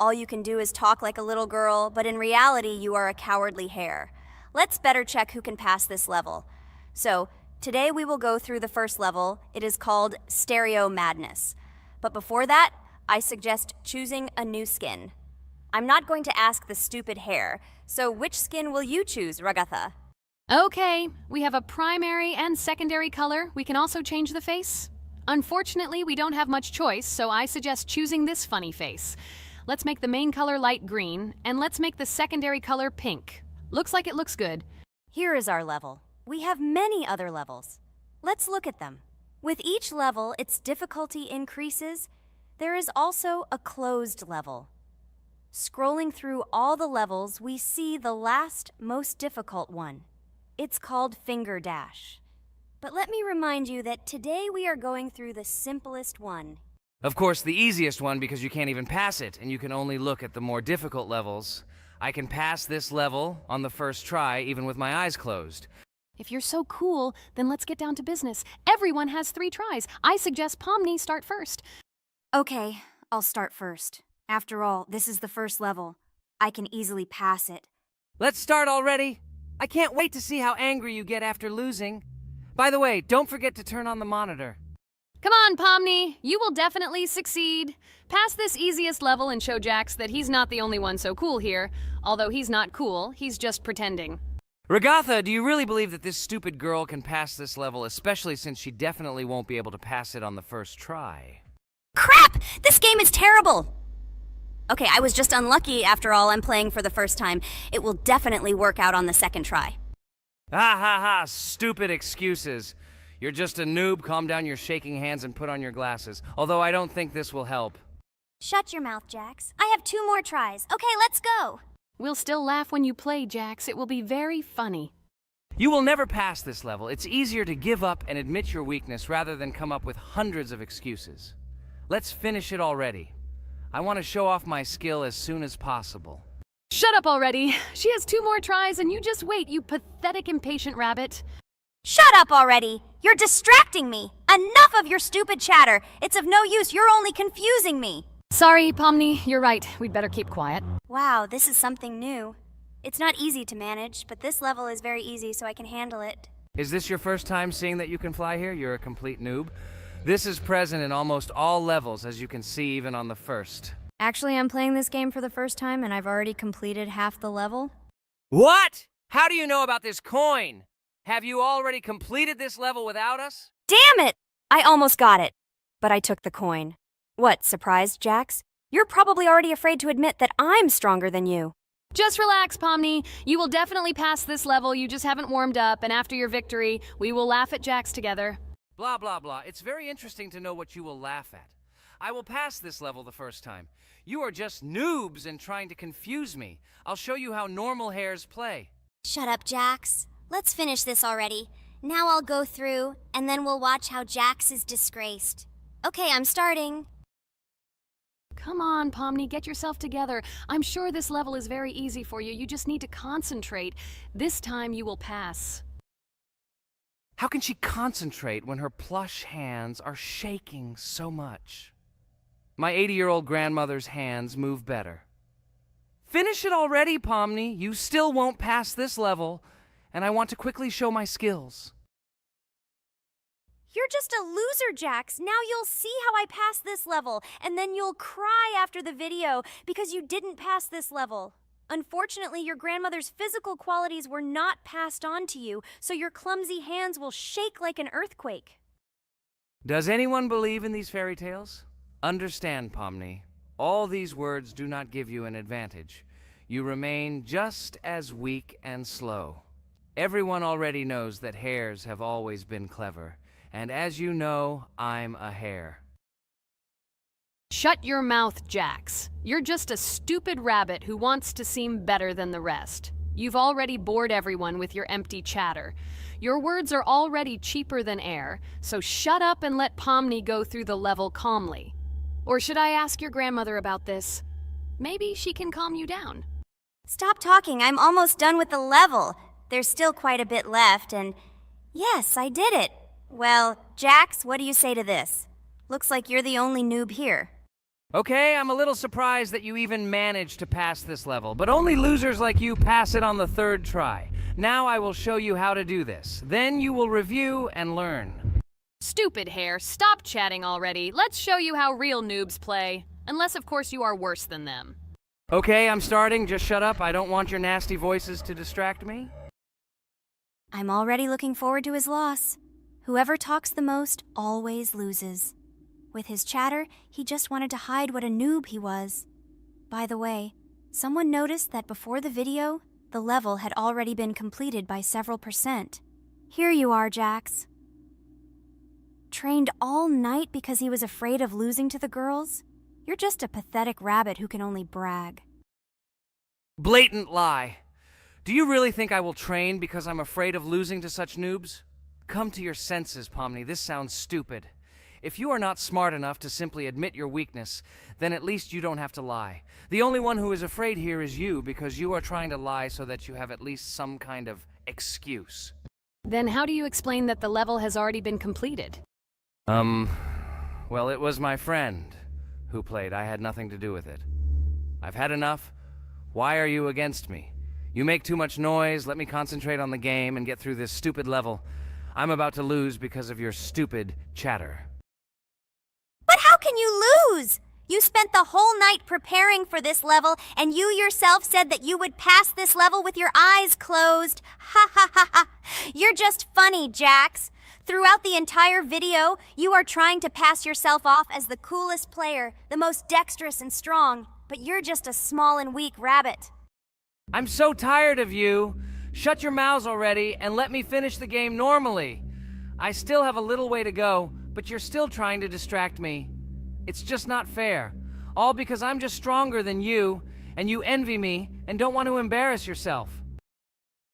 All you can do is talk like a little girl, but in reality, you are a cowardly hare. Let's better check who can pass this level. So, today we will go through the first level. It is called Stereo Madness. But before that, I suggest choosing a new skin. I'm not going to ask the stupid hare, so which skin will you choose, Ragatha? Okay, we have a primary and secondary color. We can also change the face. Unfortunately, we don't have much choice, so I suggest choosing this funny face. Let's make the main color light green, and let's make the secondary color pink. Looks like it looks good. Here is our level. We have many other levels. Let's look at them. With each level, its difficulty increases. There is also a closed level. Scrolling through all the levels, we see the last, most difficult one. It's called Finger Dash. But let me remind you that today we are going through the simplest one. Of course, the easiest one because you can't even pass it, and you can only look at the more difficult levels. I can pass this level on the first try, even with my eyes closed. If you're so cool, then let's get down to business. Everyone has 3 tries. I suggest Pomni start first. Okay, I'll start first. After all, this is the first level. I can easily pass it. Let's start already! I can't wait to see how angry you get after losing. By the way, don't forget to turn on the monitor. Come on, Pomni. You will definitely succeed. Pass this easiest level and show Jax that he's not the only one so cool here. Although he's not cool, he's just pretending. Ragatha, do you really believe that this stupid girl can pass this level, especially since she definitely won't be able to pass it on the first try? Crap! This game is terrible! Okay, I was just unlucky. After all, I'm playing for the first time. It will definitely work out on the second try. Ha ha ha, stupid excuses. You're just a noob, calm down your shaking hands and put on your glasses. Although I don't think this will help. Shut your mouth, Jax. I have 2 more tries. Okay, let's go! We'll still laugh when you play, Jax. It will be very funny. You will never pass this level. It's easier to give up and admit your weakness rather than come up with hundreds of excuses. Let's finish it already. I want to show off my skill as soon as possible. Shut up already. She has 2 more tries and you just wait, you pathetic impatient rabbit. Shut up already! You're distracting me! Enough of your stupid chatter! It's of no use, you're only confusing me! Sorry, Pomni, you're right. We'd better keep quiet. Wow, this is something new. It's not easy to manage, but this level is very easy, so I can handle it. Is this your first time seeing that you can fly here? You're a complete noob. This is present in almost all levels, as you can see even on the first. Actually, I'm playing this game for the first time, and I've already completed half the level. What? How do you know about this coin? Have you already completed this level without us? Damn it! I almost got it, but I took the coin. What, surprised, Jax? You're probably already afraid to admit that I'm stronger than you. Just relax, Pomni. You will definitely pass this level, you just haven't warmed up, and after your victory, we will laugh at Jax together. Blah, blah, blah. It's very interesting to know what you will laugh at. I will pass this level the first time. You are just noobs and trying to confuse me. I'll show you how normal hares play. Shut up, Jax. Let's finish this already. Now I'll go through, and then we'll watch how Jax is disgraced. Okay, I'm starting. Come on, Pomni, get yourself together. I'm sure this level is very easy for you. You just need to concentrate. This time you will pass. How can she concentrate when her plush hands are shaking so much? My 80-year-old grandmother's hands move better. Finish it already, Pomni. You still won't pass this level, and I want to quickly show my skills. You're just a loser, Jax. Now you'll see how I pass this level, and then you'll cry after the video because you didn't pass this level. Unfortunately, your grandmother's physical qualities were not passed on to you, so your clumsy hands will shake like an earthquake. Does anyone believe in these fairy tales? Understand, Pomni. All these words do not give you an advantage. You remain just as weak and slow. Everyone already knows that hares have always been clever. And as you know, I'm a hare. Shut your mouth, Jax. You're just a stupid rabbit who wants to seem better than the rest. You've already bored everyone with your empty chatter. Your words are already cheaper than air, so shut up and let Pomni go through the level calmly. Or should I ask your grandmother about this? Maybe she can calm you down. Stop talking, I'm almost done with the level. There's still quite a bit left, and yes, I did it. Well, Jax, what do you say to this? Looks like you're the only noob here. Okay, I'm a little surprised that you even managed to pass this level, but only losers like you pass it on the third try. Now I will show you how to do this. Then you will review and learn. Stupid hair, stop chatting already. Let's show you how real noobs play. Unless, of course, you are worse than them. Okay, I'm starting. Just shut up. I don't want your nasty voices to distract me. I'm already looking forward to his loss. Whoever talks the most always loses. With his chatter, he just wanted to hide what a noob he was. By the way, someone noticed that before the video, the level had already been completed by several %. Here you are, Jax. Trained all night because he was afraid of losing to the girls? You're just a pathetic rabbit who can only brag. Blatant lie. Do you really think I will train because I'm afraid of losing to such noobs? Come to your senses, Pomni. This sounds stupid. If you are not smart enough to simply admit your weakness, then at least you don't have to lie. The only one who is afraid here is you because you are trying to lie so that you have at least some kind of excuse. Then how do you explain that the level has already been completed? Well, it was my friend who played. I had nothing to do with it. I've had enough. Why are you against me? You make too much noise. Let me concentrate on the game and get through this stupid level. I'm about to lose because of your stupid chatter. But how can you lose? You spent the whole night preparing for this level, and you yourself said that you would pass this level with your eyes closed. Ha ha ha ha. You're just funny, Jax. Throughout the entire video, you are trying to pass yourself off as the coolest player, the most dexterous and strong, but you're just a small and weak rabbit. I'm so tired of you. Shut your mouths already and let me finish the game normally. I still have a little way to go, but you're still trying to distract me. It's just not fair. All because I'm just stronger than you, and you envy me and don't want to embarrass yourself.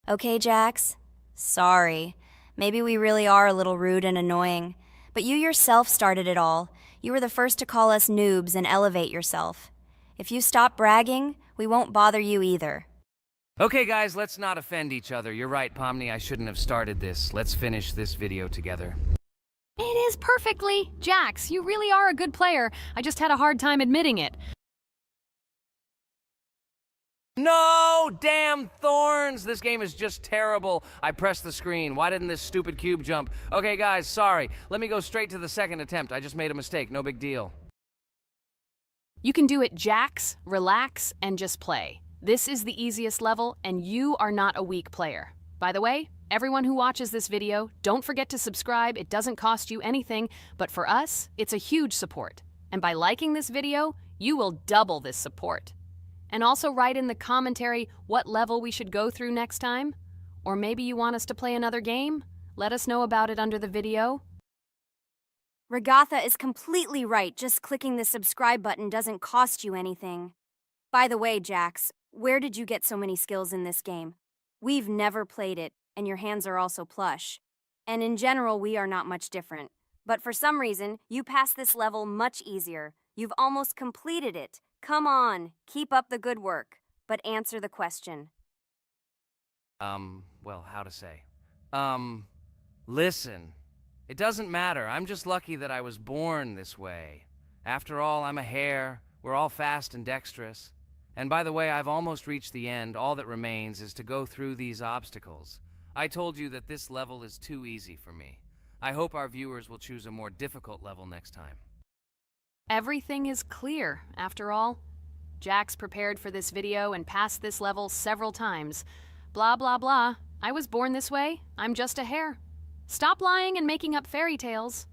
Okay, Jax. Sorry. Maybe we really are a little rude and annoying. But you yourself started it all. You were the first to call us noobs and elevate yourself. If you stop bragging, we won't bother you either. Okay, guys, let's not offend each other. You're right, Pomni, I shouldn't have started this. Let's finish this video together. It is perfectly. Jax, you really are a good player. I just had a hard time admitting it. No! Damn thorns! This game is just terrible. I pressed the screen. Why didn't this stupid cube jump? Okay, guys, sorry. Let me go straight to the second attempt. I just made a mistake. No big deal. You can do it, Jax, relax, and just play. This is the easiest level, and you are not a weak player. By the way, everyone who watches this video, don't forget to subscribe. It doesn't cost you anything, but for us, it's a huge support. And by liking this video, you will double this support. And also write in the commentary what level we should go through next time. Or maybe you want us to play another game? Let us know about it under the video. Regatha is completely right. Just clicking the subscribe button doesn't cost you anything. By the way, Jax, where did you get so many skills in this game? We've never played it, and your hands are also plush. And in general, we are not much different. But for some reason, you passed this level much easier. You've almost completed it. Come on, keep up the good work, but answer the question. Well, how to say? Listen. It doesn't matter. I'm just lucky that I was born this way. After all, I'm a hare. We're all fast and dexterous. And by the way, I've almost reached the end. All that remains is to go through these obstacles. I told you that this level is too easy for me. I hope our viewers will choose a more difficult level next time. Everything is clear, after all. Jax prepared for this video and passed this level several times. Blah, blah, blah. I was born this way. I'm just a hare. Stop lying and making up fairy tales.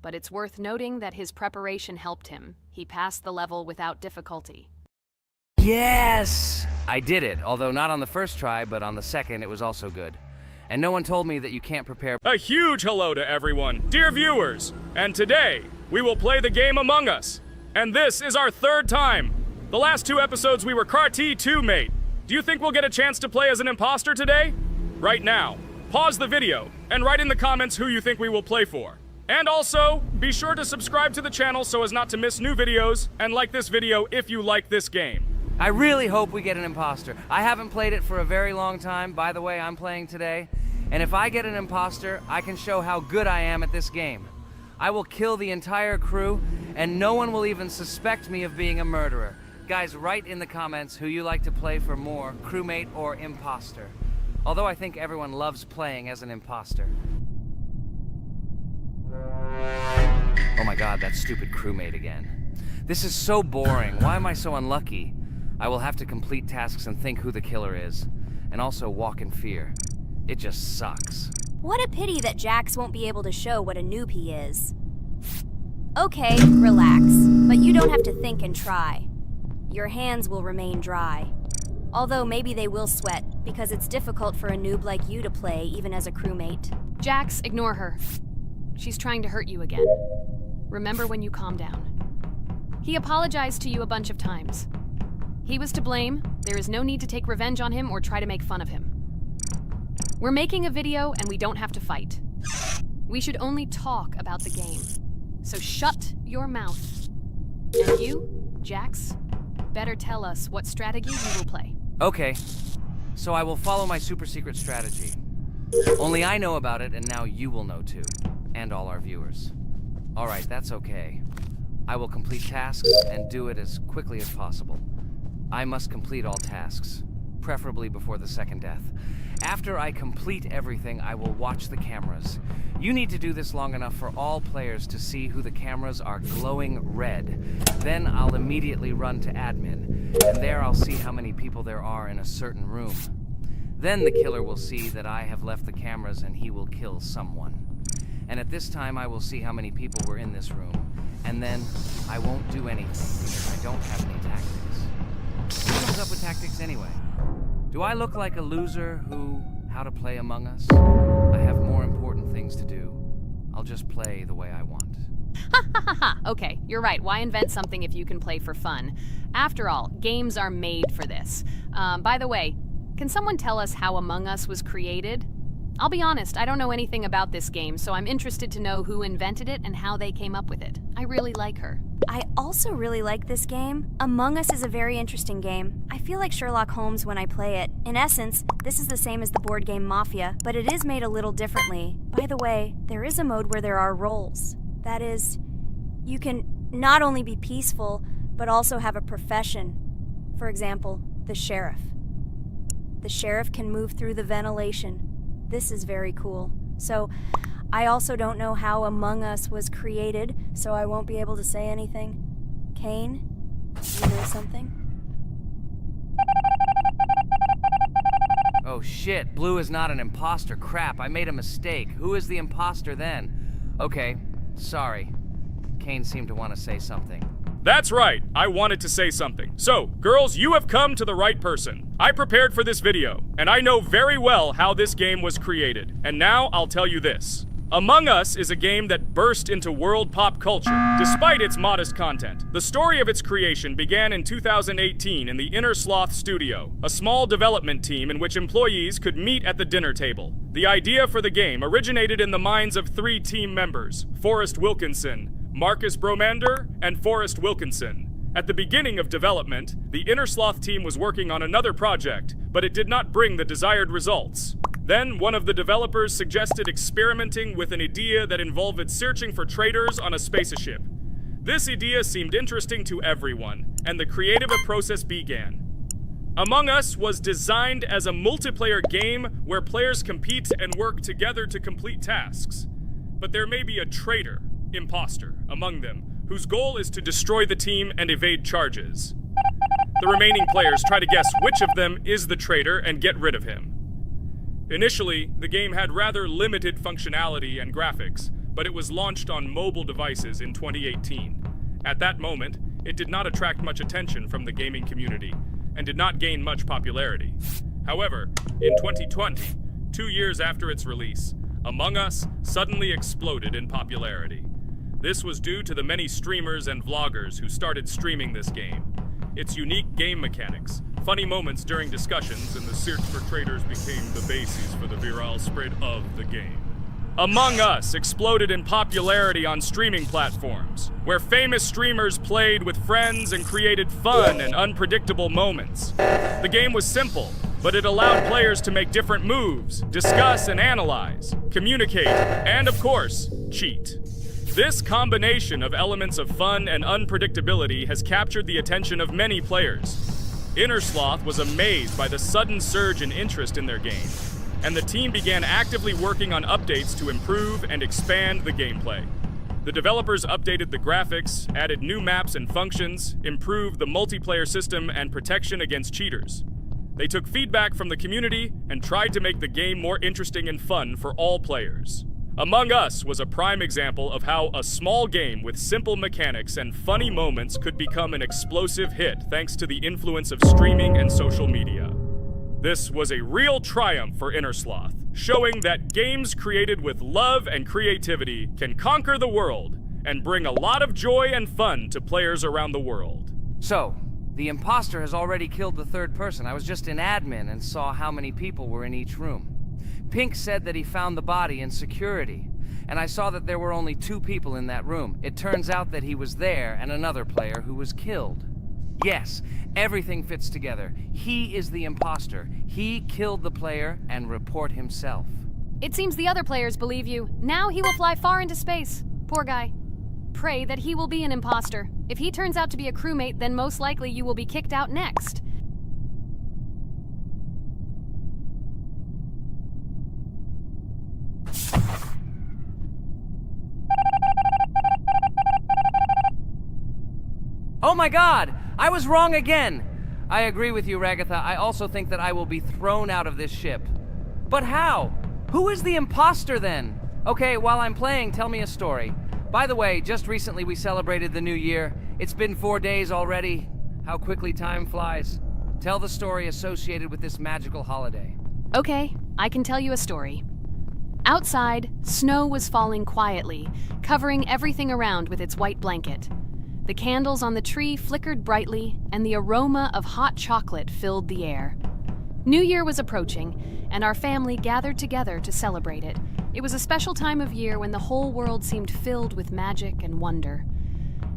But it's worth noting that his preparation helped him. He passed the level without difficulty. Yes! I did it, although not on the first try, but on the second it was also good. And no one told me that you can't prepare. A huge hello to everyone, dear viewers. And today, we will play the game Among Us. And this is our third time. The last two episodes we were Carti 2 mate. Do you think we'll get a chance to play as an imposter today? Right now, pause the video and write in the comments who you think we will play for. And also, be sure to subscribe to the channel so as not to miss new videos, and like this video if you like this game. I really hope we get an imposter. I haven't played it for a very long time. By the way, I'm playing today. And if I get an imposter, I can show how good I am at this game. I will kill the entire crew, and no one will even suspect me of being a murderer. Guys, write in the comments who you like to play for more, crewmate or imposter. Although I think everyone loves playing as an imposter. Oh my god, that stupid crewmate again. This is so boring. Why am I so unlucky? I will have to complete tasks and think who the killer is. And also walk in fear. It just sucks. What a pity that Jax won't be able to show what a noob he is. Okay, relax. But you don't have to think and try. Your hands will remain dry. Although maybe they will sweat, because it's difficult for a noob like you to play, even as a crewmate. Jax, ignore her. She's trying to hurt you again. Remember when you calm down. He apologized to you a bunch of times. He was to blame. There is no need to take revenge on him or try to make fun of him. We're making a video and we don't have to fight. We should only talk about the game. So shut your mouth. And you, Jax, better tell us what strategy you will play. Okay, so I will follow my super secret strategy. Only I know about it, and now you will know too. And all our viewers. Alright, that's okay. I will complete tasks and do it as quickly as possible. I must complete all tasks, preferably before the second death. After I complete everything, I will watch the cameras. You need to do this long enough for all players to see who the cameras are glowing red. Then I'll immediately run to admin, and there I'll see how many people there are in a certain room. Then the killer will see that I have left the cameras and he will kill someone. And at this time I will see how many people were in this room, and then I won't do anything because I don't have any tactics. Who comes up with tactics anyway? Do I look like a loser who, how to play Among Us? I have more important things to do. I'll just play the way I want. Ha ha ha ha! Okay, you're right. Why invent something if you can play for fun? After all, games are made for this. By the way, can someone tell us how Among Us was created? I'll be honest, I don't know anything about this game, so I'm interested to know who invented it and how they came up with it. I really like her. I also really like this game. Among Us is a very interesting game. I feel like Sherlock Holmes when I play it. In essence, this is the same as the board game Mafia, but it is made a little differently. By the way, there is a mode where there are roles. That is, you can not only be peaceful, but also have a profession. For example, the sheriff. The sheriff can move through the ventilation. This is very cool. So, I also don't know how Among Us was created, so I won't be able to say anything. Kane, you know something? Oh shit, Blue is not an imposter. Crap, I made a mistake. Who is the imposter then? Okay, sorry. Kane seemed to want to say something. That's right, I wanted to say something. So, girls, you have come to the right person. I prepared for this video, and I know very well how this game was created. And now I'll tell you this. Among Us is a game that burst into world pop culture, despite its modest content. The story of its creation began in 2018 in the Inner Sloth Studio, a small development team in which employees could meet at the dinner table. The idea for the game originated in the minds of 3 team members, Forrest Wilkinson, Marcus Bromander, and Forrest Wilkinson. At the beginning of development, the Inner Sloth team was working on another project, but it did not bring the desired results. Then, one of the developers suggested experimenting with an idea that involved searching for traitors on a spaceship. This idea seemed interesting to everyone, and the creative process began. Among Us was designed as a multiplayer game where players compete and work together to complete tasks. But there may be a traitor, imposter, among them, whose goal is to destroy the team and evade charges. The remaining players try to guess which of them is the traitor and get rid of him. Initially, the game had rather limited functionality and graphics, but it was launched on mobile devices in 2018. At that moment, it did not attract much attention from the gaming community, and did not gain much popularity. However, in 2020, 2 years after its release, Among Us suddenly exploded in popularity. This was due to the many streamers and vloggers who started streaming this game. Its unique game mechanics, funny moments during discussions, and the search for traitors became the basis for the viral spread of the game. Among Us exploded in popularity on streaming platforms, where famous streamers played with friends and created fun and unpredictable moments. The game was simple, but it allowed players to make different moves, discuss and analyze, communicate, and of course, cheat. This combination of elements of fun and unpredictability has captured the attention of many players. Innersloth was amazed by the sudden surge in interest in their game, and the team began actively working on updates to improve and expand the gameplay. The developers updated the graphics, added new maps and functions, improved the multiplayer system and protection against cheaters. They took feedback from the community and tried to make the game more interesting and fun for all players. Among Us was a prime example of how a small game with simple mechanics and funny moments could become an explosive hit thanks to the influence of streaming and social media. This was a real triumph for Innersloth, showing that games created with love and creativity can conquer the world and bring a lot of joy and fun to players around the world. So, the imposter has already killed the third person. I was just in admin and saw how many people were in each room. Pink said that he found the body in security, and I saw that there were only 2 people in that room. It turns out that he was there and another player who was killed. Yes, everything fits together. He is the imposter. He killed the player and report himself. It seems the other players believe you. Now he will fly far into space. Poor guy. Pray that he will be an imposter. If he turns out to be a crewmate, then most likely you will be kicked out next. Oh my god! I was wrong again! I agree with you, Ragatha. I also think that I will be thrown out of this ship. But how? Who is the imposter then? Okay, while I'm playing, tell me a story. By the way, just recently we celebrated the new year. It's been 4 days already. How quickly time flies. Tell the story associated with this magical holiday. Okay, I can tell you a story. Outside, snow was falling quietly, covering everything around with its white blanket. The candles on the tree flickered brightly, and the aroma of hot chocolate filled the air. New Year was approaching, and our family gathered together to celebrate it. It was a special time of year when the whole world seemed filled with magic and wonder.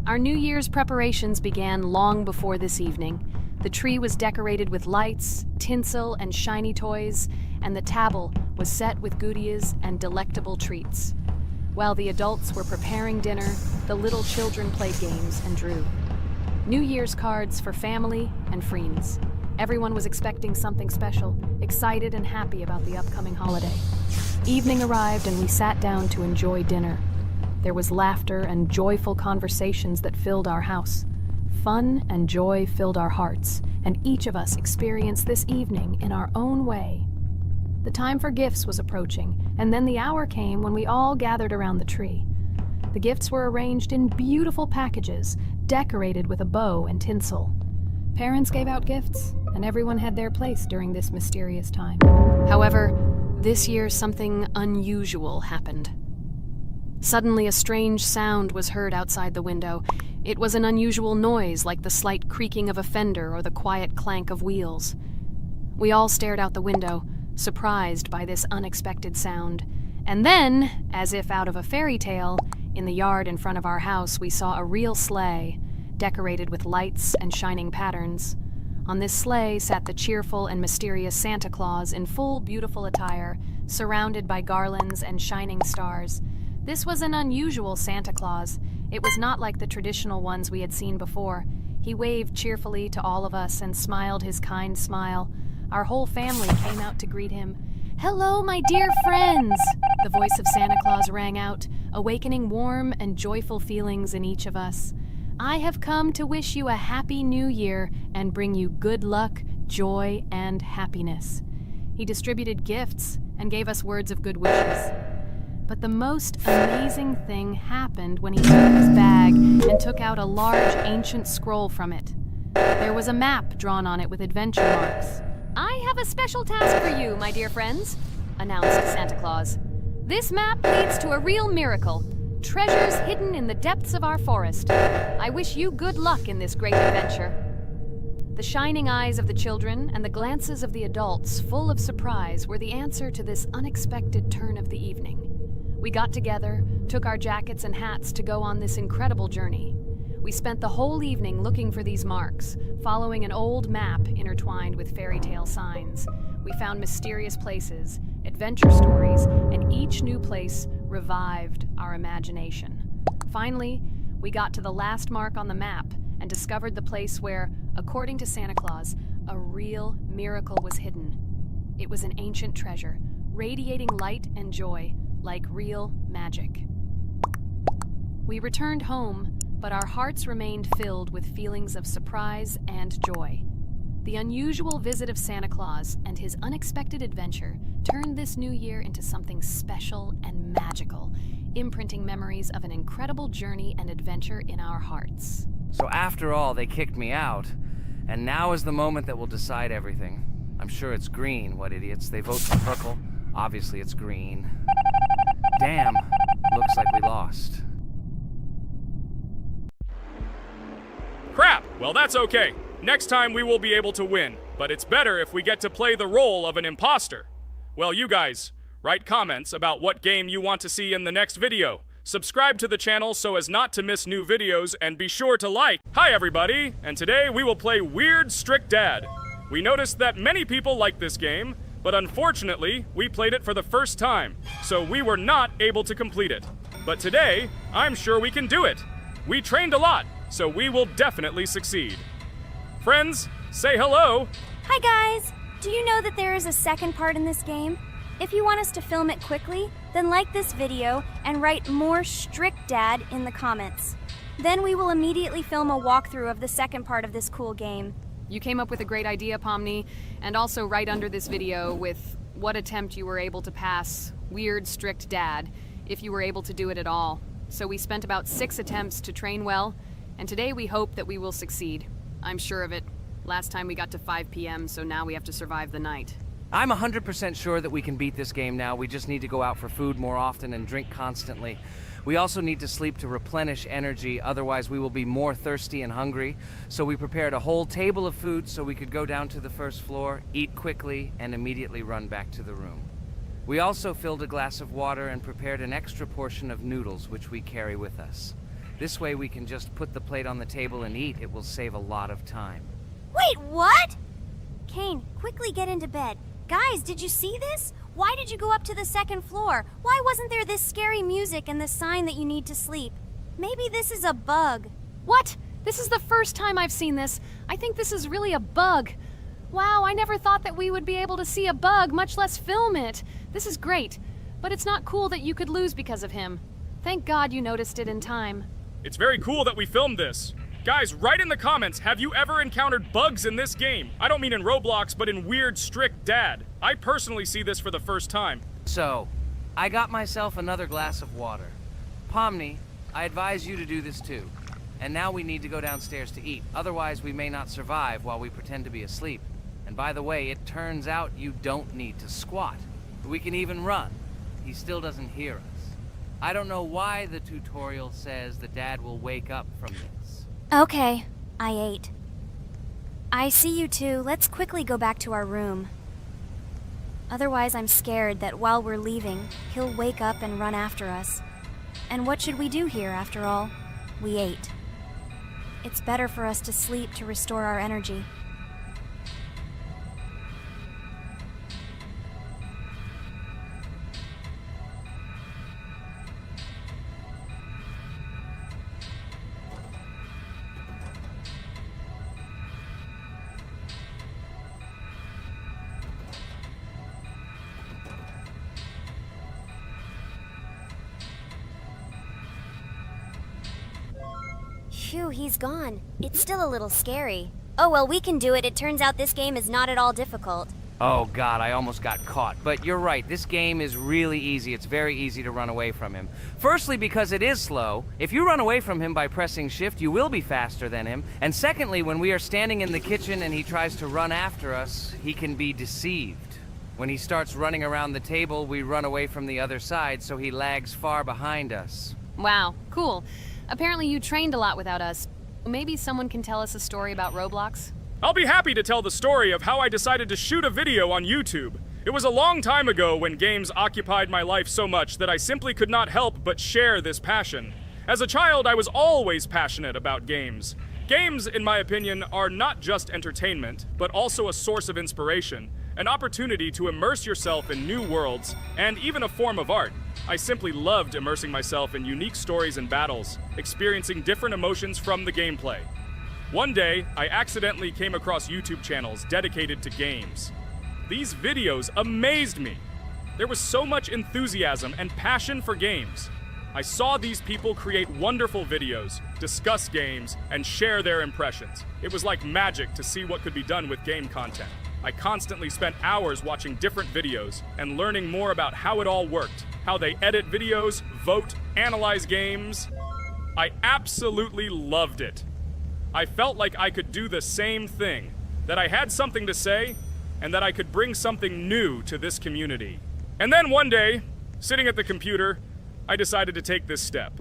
Our New Year's preparations began long before this evening. The tree was decorated with lights, tinsel, and shiny toys, and the table was set with goodies and delectable treats. While the adults were preparing dinner, the little children played games and drew. New Year's cards for family and friends. Everyone was expecting something special, excited and happy about the upcoming holiday. Evening arrived and we sat down to enjoy dinner. There was laughter and joyful conversations that filled our house. Fun and joy filled our hearts, and each of us experienced this evening in our own way. The time for gifts was approaching, and then the hour came when we all gathered around the tree. The gifts were arranged in beautiful packages, decorated with a bow and tinsel. Parents gave out gifts, and everyone had their place during this mysterious time. However, this year something unusual happened. Suddenly a strange sound was heard outside the window. It was an unusual noise, like the slight creaking of a fender or the quiet clank of wheels. We all stared out the window, surprised by this unexpected sound. And then, as if out of a fairy tale, in the yard in front of our house we saw a real sleigh, decorated with lights and shining patterns. On this sleigh sat the cheerful and mysterious Santa Claus in full beautiful attire, surrounded by garlands and shining stars. This was an unusual Santa Claus. It was not like the traditional ones we had seen before. He waved cheerfully to all of us and smiled his kind smile. Our whole family came out to greet him. "Hello, my dear friends!" The voice of Santa Claus rang out, awakening warm and joyful feelings in each of us. "I have come to wish you a happy new year and bring you good luck, joy, and happiness." He distributed gifts and gave us words of good wishes. But the most amazing thing happened when he took his bag and took out a large ancient scroll from it. There was a map drawn on it with adventure marks. "I have a special task for you, my dear friends," announced Santa Claus. "This map leads to a real miracle. Treasures hidden in the depths of our forest. I wish you good luck in this great adventure." The shining eyes of the children and the glances of the adults, full of surprise, were the answer to this unexpected turn of the evening. We got together, took our jackets and hats to go on this incredible journey. We spent the whole evening looking for these marks, following an old map intertwined with fairy tale signs. We found mysterious places, adventure stories, and each new place revived our imagination. Finally, we got to the last mark on the map and discovered the place where, according to Santa Claus, a real miracle was hidden. It was an ancient treasure, radiating light and joy like real magic. We returned home, but our hearts remained filled with feelings of surprise and joy. The unusual visit of Santa Claus and his unexpected adventure turned this new year into something special and magical, imprinting memories of an incredible journey and adventure in our hearts. So after all, they kicked me out, and now is the moment that will decide everything. I'm sure it's green, what idiots. They vote for purple. Obviously it's green. Damn, looks like we lost. Crap! Well, that's okay. Next time we will be able to win, but it's better if we get to play the role of an imposter. Well, you guys, write comments about what game you want to see in the next video. Subscribe to the channel so as not to miss new videos, and be sure to like. Hi everybody, and today we will play Weird Strict Dad. We noticed that many people like this game, but unfortunately, we played it for the first time, so we were not able to complete it. But today, I'm sure we can do it. We trained a lot, so we will definitely succeed. Friends, say hello. Hi guys! Do you know that there is a second part in this game? If you want us to film it quickly, then like this video and write more strict dad in the comments. Then we will immediately film a walkthrough of the second part of this cool game. You came up with a great idea, Pomni, and also right under this video with what attempt you were able to pass Weird Strict Dad, if you were able to do it at all. So we spent about 6 attempts to train well, and today we hope that we will succeed. I'm sure of it. Last time we got to 5 p.m., so now we have to survive the night. I'm 100% sure that we can beat this game now. We just need to go out for food more often and drink constantly. We also need to sleep to replenish energy, otherwise we will be more thirsty and hungry. So we prepared a whole table of food so we could go down to the first floor, eat quickly, and immediately run back to the room. We also filled a glass of water and prepared an extra portion of noodles, which we carry with us. This way we can just put the plate on the table and eat. It will save a lot of time. Wait, what? Kane, quickly get into bed. Guys, did you see this? Why did you go up to the second floor? Why wasn't there this scary music and the sign that you need to sleep? Maybe this is a bug. What? This is the first time I've seen this. I think this is really a bug. Wow, I never thought that we would be able to see a bug, much less film it. This is great, but it's not cool that you could lose because of him. Thank God you noticed it in time. It's very cool that we filmed this. Guys, write in the comments, have you ever encountered bugs in this game? I don't mean in Roblox, but in Weird Strict Dad. I personally see this for the first time. So, I got myself another glass of water. Pomni, I advise you to do this too. And now we need to go downstairs to eat. Otherwise, we may not survive while we pretend to be asleep. And by the way, it turns out you don't need to squat. We can even run. He still doesn't hear us. I don't know why the tutorial says that Dad will wake up from this. Okay, I ate. I see you two. Let's quickly go back to our room. Otherwise, I'm scared that while we're leaving, he'll wake up and run after us. And what should we do here, after all? We ate. It's better for us to sleep to restore our energy. Phew, he's gone. It's still a little scary. Oh well, we can do it. It turns out this game is not at all difficult. Oh God, I almost got caught. But you're right, this game is really easy. It's very easy to run away from him. Firstly, because it is slow. If you run away from him by pressing shift, you will be faster than him. And secondly, when we are standing in the kitchen and he tries to run after us, he can be deceived. When he starts running around the table, we run away from the other side, so he lags far behind us. Wow, cool. Apparently you trained a lot without us. Maybe someone can tell us a story about Roblox? I'll be happy to tell the story of how I decided to shoot a video on YouTube. It was a long time ago when games occupied my life so much that I simply could not help but share this passion. As a child, I was always passionate about games. Games, in my opinion, are not just entertainment, but also a source of inspiration, an opportunity to immerse yourself in new worlds, and even a form of art. I simply loved immersing myself in unique stories and battles, experiencing different emotions from the gameplay. One day, I accidentally came across YouTube channels dedicated to games. These videos amazed me. There was so much enthusiasm and passion for games. I saw these people create wonderful videos, discuss games, and share their impressions. It was like magic to see what could be done with game content. I constantly spent hours watching different videos and learning more about how it all worked, how they edit videos, vote, analyze games. I absolutely loved it. I felt like I could do the same thing, that I had something to say, and that I could bring something new to this community. And then one day, sitting at the computer, I decided to take this step.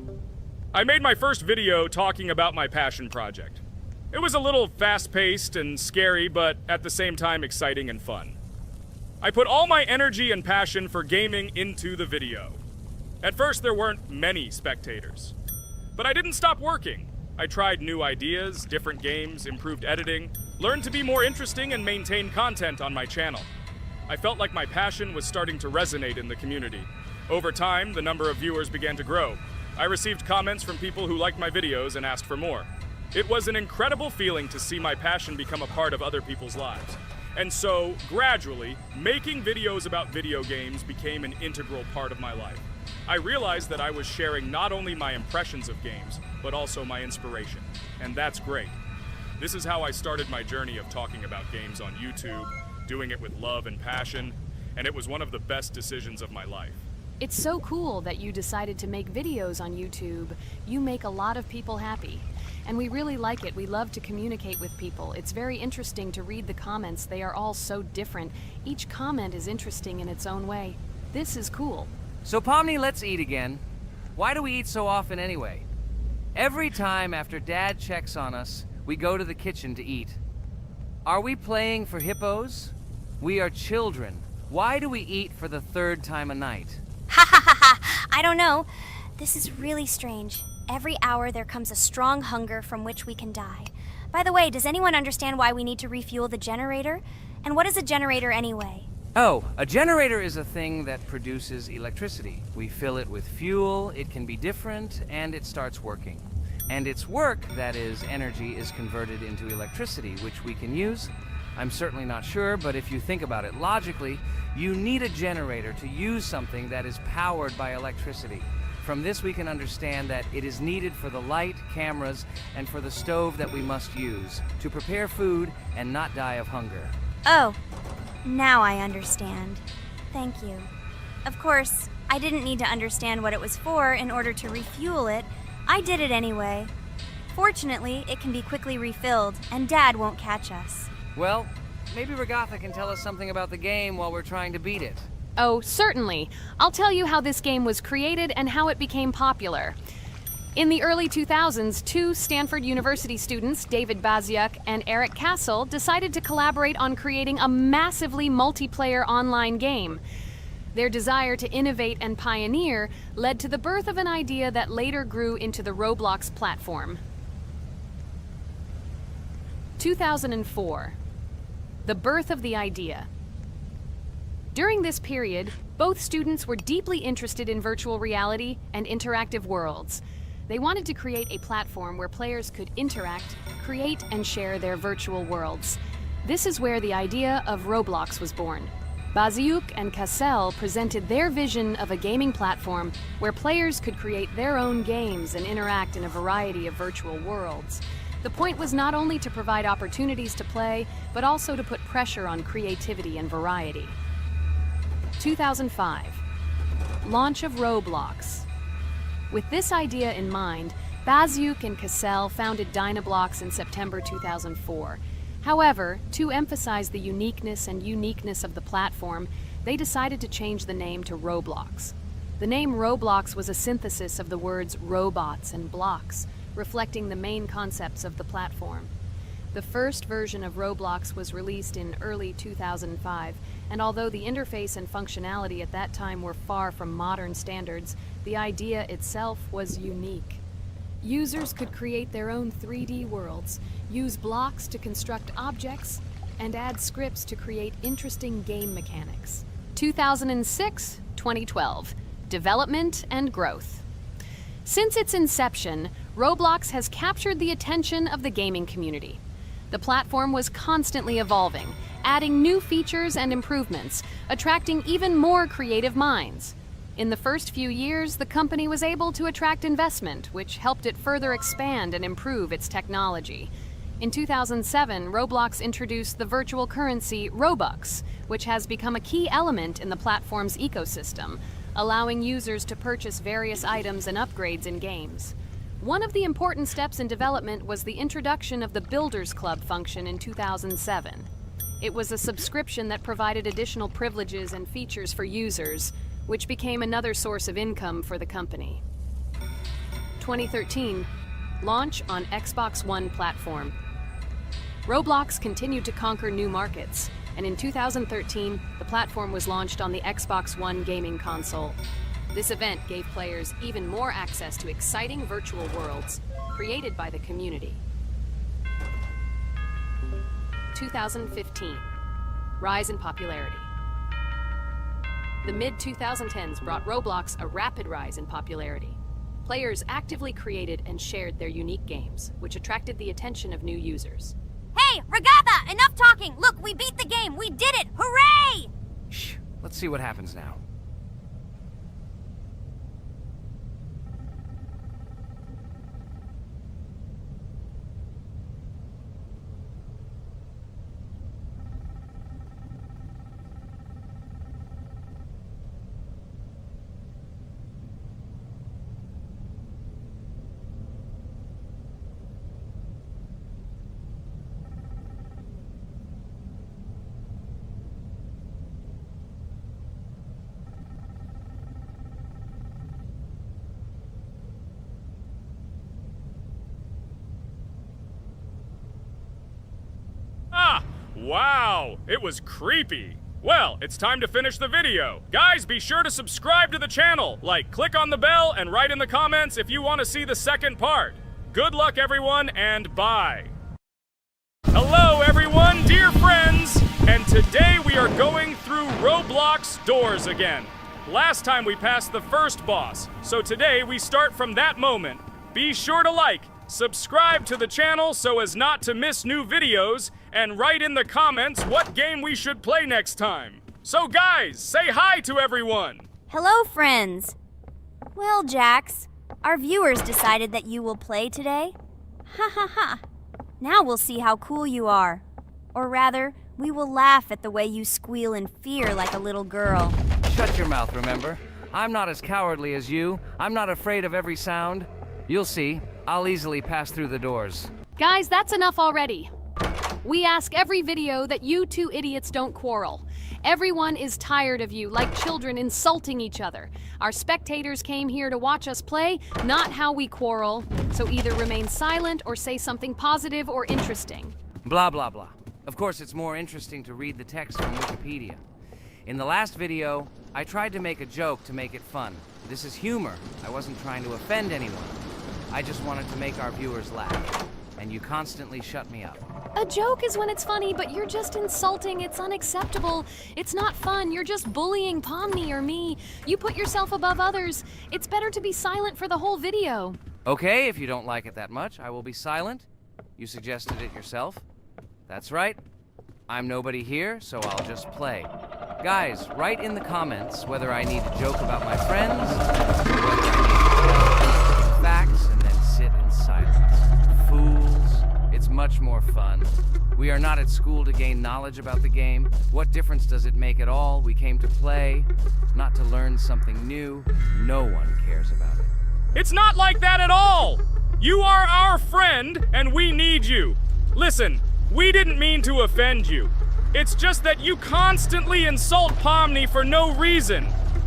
I made my first video talking about my passion project. It was a little fast-paced and scary, but at the same time exciting and fun. I put all my energy and passion for gaming into the video. At first, there weren't many spectators. But I didn't stop working. I tried new ideas, different games, improved editing, learned to be more interesting, and maintain content on my channel. I felt like my passion was starting to resonate in the community. Over time, the number of viewers began to grow. I received comments from people who liked my videos and asked for more. It was an incredible feeling to see my passion become a part of other people's lives. And so, gradually, making videos about video games became an integral part of my life. I realized that I was sharing not only my impressions of games, but also my inspiration. And that's great. This is how I started my journey of talking about games on YouTube, doing it with love and passion, and it was one of the best decisions of my life. It's so cool that you decided to make videos on YouTube. You make a lot of people happy. And we really like it. We love to communicate with people. It's very interesting to read the comments. They are all so different. Each comment is interesting in its own way. This is cool. So Pomni, let's eat again. Why do we eat so often anyway? Every time after Dad checks on us, we go to the kitchen to eat. Are we playing for hippos? We are children. Why do we eat for the third time a night? Ha ha ha ha! I don't know. This is really strange. Every hour there comes a strong hunger from which we can die. By the way, does anyone understand why we need to refuel the generator? And what is a generator anyway? Oh, a generator is a thing that produces electricity. We fill it with fuel, it can be different, and it starts working. And its work, that is, energy, is converted into electricity, which we can use. I'm certainly not sure, but if you think about it logically, you need a generator to use something that is powered by electricity. From this we can understand that it is needed for the light, cameras, and for the stove that we must use, to prepare food and not die of hunger. Oh, now I understand. Thank you. Of course, I didn't need to understand what it was for in order to refuel it. I did it anyway. Fortunately, it can be quickly refilled, and Dad won't catch us. Well, maybe Regatha can tell us something about the game while we're trying to beat it. Oh, certainly. I'll tell you how this game was created and how it became popular. In the early 2000s, two Stanford University students, David Baziuk and Eric Castle, decided to collaborate on creating a massively multiplayer online game. Their desire to innovate and pioneer led to the birth of an idea that later grew into the Roblox platform. 2004. The birth of the idea. During this period, both students were deeply interested in virtual reality and interactive worlds. They wanted to create a platform where players could interact, create, and share their virtual worlds. This is where the idea of Roblox was born. Baziuk and Cassell presented their vision of a gaming platform where players could create their own games and interact in a variety of virtual worlds. The point was not only to provide opportunities to play, but also to put pressure on creativity and variety. 2005. Launch of Roblox. With this idea in mind, Baziuk and Cassell founded Dynablox in September 2004. However, to emphasize the uniqueness of the platform, they decided to change the name to Roblox. The name Roblox was a synthesis of the words robots and blocks, reflecting the main concepts of the platform. The first version of Roblox was released in early 2005, and although the interface and functionality at that time were far from modern standards, the idea itself was unique. Users could create their own 3D worlds, use blocks to construct objects, and add scripts to create interesting game mechanics. 2006-2012, development and growth. Since its inception, Roblox has captured the attention of the gaming community. The platform was constantly evolving, adding new features and improvements, attracting even more creative minds. In the first few years, the company was able to attract investment, which helped it further expand and improve its technology. In 2007, Roblox introduced the virtual currency Robux, which has become a key element in the platform's ecosystem, allowing users to purchase various items and upgrades in games. One of the important steps in development was the introduction of the Builders Club function in 2007. It was a subscription that provided additional privileges and features for users, which became another source of income for the company. 2013, launch on Xbox One platform. Roblox continued to conquer new markets, and in 2013, the platform was launched on the Xbox One gaming console. This event gave players even more access to exciting virtual worlds created by the community. 2015, rise in popularity. The mid-2010s brought Roblox a rapid rise in popularity. Players actively created and shared their unique games, which attracted the attention of new users. Hey, Regatha, enough talking! Look, we beat the game! We did it! Hooray! Shh, let's see what happens now. Wow, it was creepy. Well, it's time to finish the video. Guys, be sure to subscribe to the channel, click on the bell, and write in the comments if you want to see the second part. Good luck, everyone, and bye. Hello, everyone, dear friends, and today we are going through Roblox doors again. Last time we passed the first boss, so today we start from that moment. Be sure to subscribe to the channel so as not to miss new videos, and write in the comments what game we should play next time. So guys, say hi to everyone! Hello, friends. Well, Jax, our viewers decided that you will play today. Ha ha ha. Now we'll see how cool you are. Or rather, we will laugh at the way you squeal in fear like a little girl. Shut your mouth, remember? I'm not as cowardly as you. I'm not afraid of every sound. You'll see. I'll easily pass through the doors. Guys, that's enough already. We ask every video that you two idiots don't quarrel. Everyone is tired of you, like children insulting each other. Our spectators came here to watch us play, not how we quarrel. So either remain silent or say something positive or interesting. Blah, blah, blah. Of course, it's more interesting to read the text from Wikipedia. In the last video, I tried to make a joke to make it fun. This is humor. I wasn't trying to offend anyone. I just wanted to make our viewers laugh. And you constantly shut me up. A joke is when it's funny, but you're just insulting. It's unacceptable. It's not fun. You're just bullying Pomni or me. You put yourself above others. It's better to be silent for the whole video. Okay, if you don't like it that much, I will be silent. You suggested it yourself. That's right. I'm nobody here, so I'll just play. Guys, write in the comments whether I need to joke about my friends, or whether I need to facts and then sit in silence. Fools. It's much more fun. We are not at school to gain knowledge about the game. What difference does it make at all? We came to play, not to learn something new. No one cares about it. It's not like that at all! You are our friend, and we need you. Listen, we didn't mean to offend you. It's just that you constantly insult Pomni for no reason.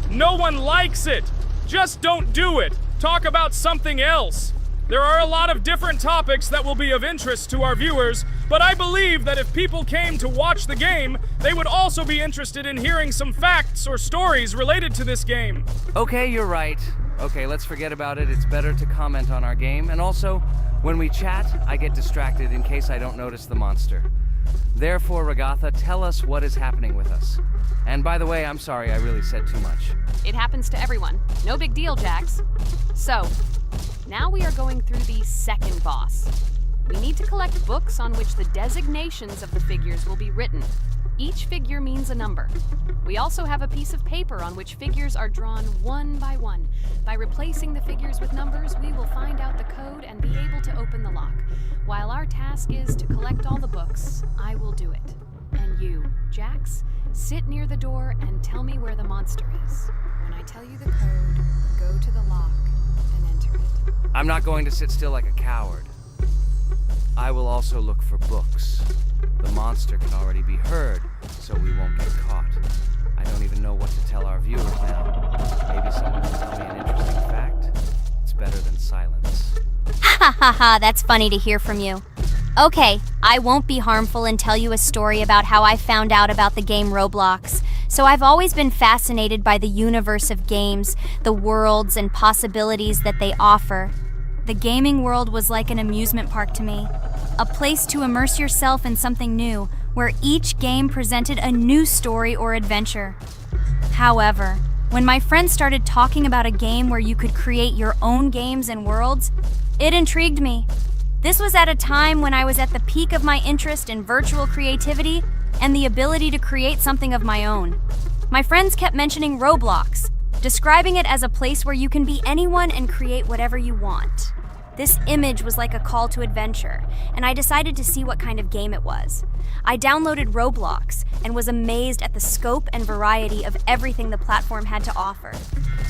No one likes it. Just don't do it. Talk about something else. There are a lot of different topics that will be of interest to our viewers, but I believe that if people came to watch the game, they would also be interested in hearing some facts or stories related to this game. Okay, you're right. Okay, let's forget about it. It's better to comment on our game. And also, when we chat, I get distracted in case I don't notice the monster. Therefore, Ragatha, tell us what is happening with us. And by the way, I'm sorry I really said too much. It happens to everyone. No big deal, Jax. So, now we are going through the second boss. We need to collect books on which the designations of the figures will be written. Each figure means a number. We also have a piece of paper on which figures are drawn one by one. By replacing the figures with numbers, we will find out the code and be able to open the lock. While our task is to collect all the books, I will do it. And you, Jax, sit near the door and tell me where the monster is. When I tell you the code, go to the lock and enter it. I'm not going to sit still like a coward. I will also look for books. The monster can already be heard, so we won't get caught. I don't even know what to tell our viewers now. Maybe someone can tell me an interesting fact. It's better than silence. Ha ha ha, that's funny to hear from you. Okay, I won't be harmful and tell you a story about how I found out about the game Roblox. So I've always been fascinated by the universe of games, the worlds and possibilities that they offer. The gaming world was like an amusement park to me, a place to immerse yourself in something new, where each game presented a new story or adventure. However, when my friends started talking about a game where you could create your own games and worlds, it intrigued me. This was at a time when I was at the peak of my interest in virtual creativity and the ability to create something of my own. My friends kept mentioning Roblox, describing it as a place where you can be anyone and create whatever you want. This image was like a call to adventure, and I decided to see what kind of game it was. I downloaded Roblox and was amazed at the scope and variety of everything the platform had to offer.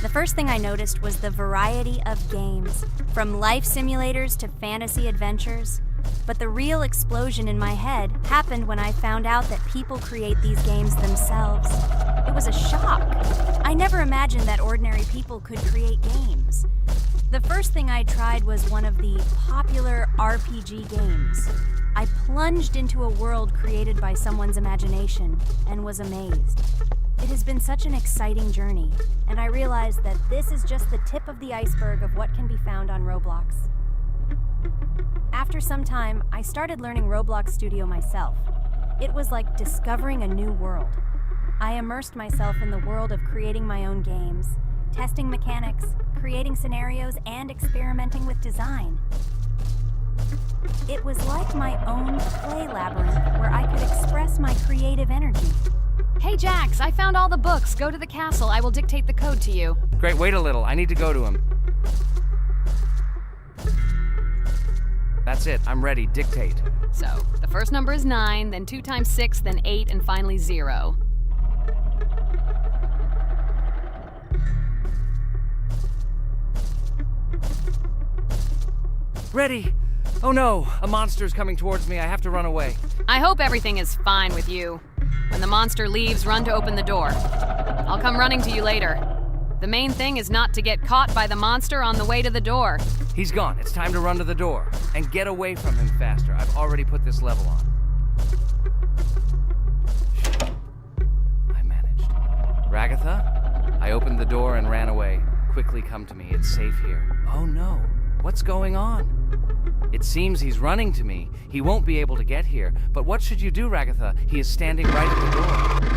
The first thing I noticed was the variety of games, from life simulators to fantasy adventures. But the real explosion in my head happened when I found out that people create these games themselves. It was a shock. I never imagined that ordinary people could create games. The first thing I tried was one of the popular RPG games. I plunged into a world created by someone's imagination and was amazed. It has been such an exciting journey, and I realized that this is just the tip of the iceberg of what can be found on Roblox. After some time, I started learning Roblox Studio myself. It was like discovering a new world. I immersed myself in the world of creating my own games, testing mechanics, creating scenarios, and experimenting with design. It was like my own play labyrinth where I could express my creative energy. Hey Jax, I found all the books. Go to the castle. I will dictate the code to you. Great, wait a little. I need to go to him. That's it. I'm ready. Dictate. So, the first number is 9, then 2 times 6, then 8, and finally 0. Ready! Oh no! A monster's coming towards me. I have to run away. I hope everything is fine with you. When the monster leaves, run to open the door. I'll come running to you later. The main thing is not to get caught by the monster on the way to the door. He's gone. It's time to run to the door. And get away from him faster. I've already put this level on. I managed. Ragatha? I opened the door and ran away. Quickly come to me. It's safe here. Oh no. What's going on? It seems he's running to me. He won't be able to get here. But what should you do, Ragatha? He is standing right at the door.